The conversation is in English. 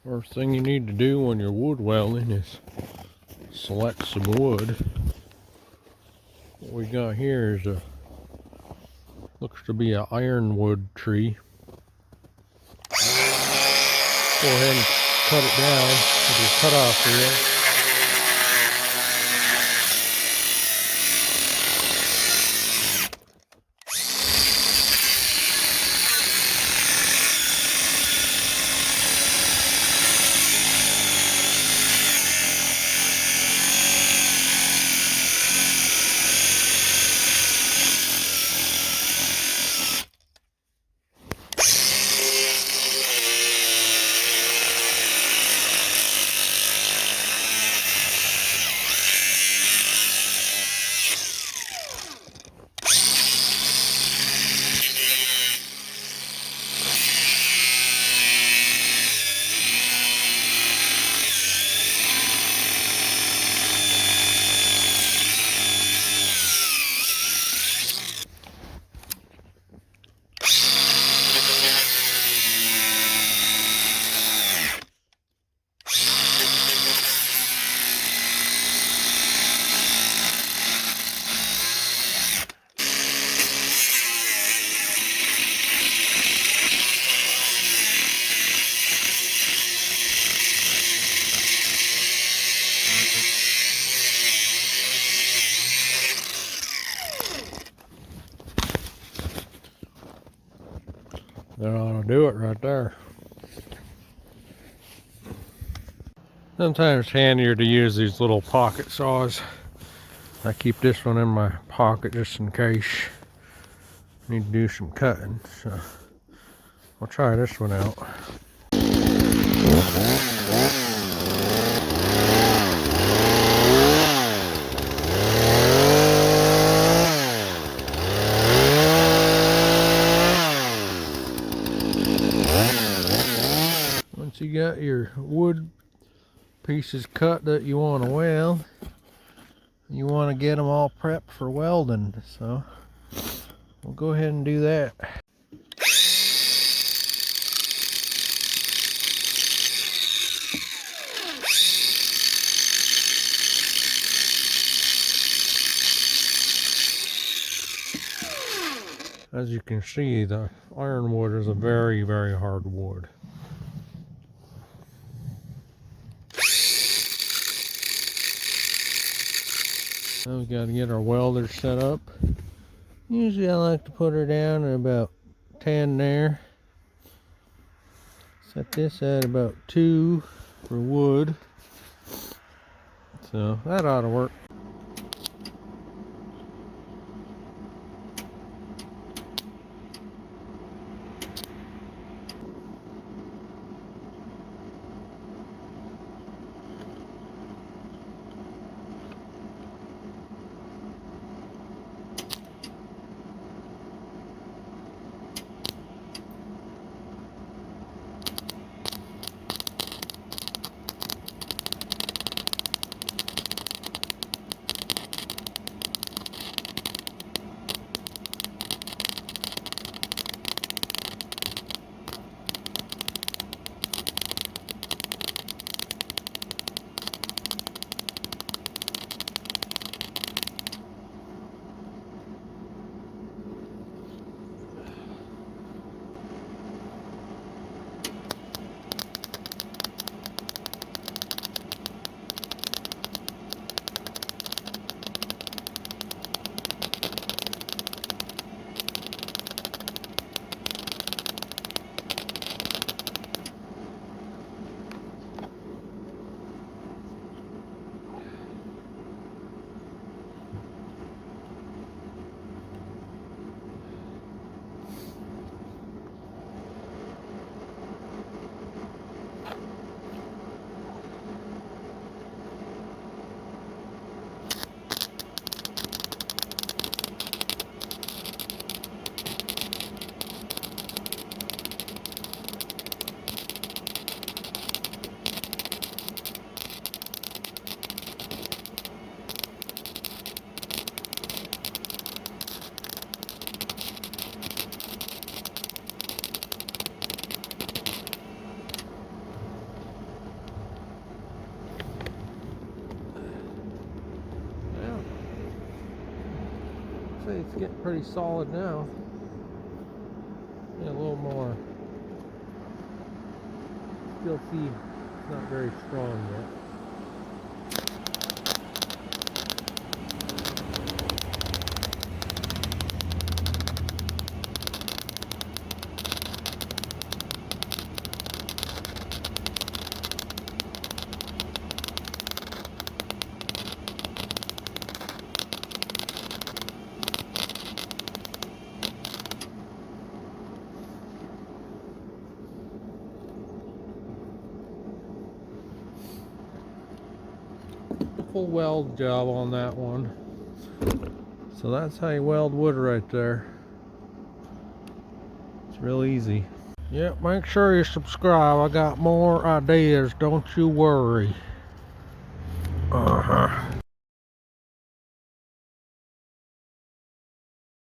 First thing you need to do when you're wood welding is select some wood. What we got here is looks to be an ironwood tree. Go ahead and cut it down with your cutoff reel. That ought to do it right there. Sometimes it's handier to use these little pocket saws. I keep this one in my pocket just in case I need to do some cutting. So I'll try this one out. Once you got your wood pieces cut that you want to weld, you want to get them all prepped for welding, so we'll go ahead and do that. As you can see, the ironwood is a very, very hard wood. Now we got to get our welder set up. Usually I like to put her down at about 10 there. Set this at about 2 for wood. So that ought to work. getting pretty solid now. Yeah, a little more. Still see it's not very strong yet. Full weld job on that one. So that's how you weld wood right there. It's real easy. Yep, make sure you subscribe. I got more ideas, don't you worry.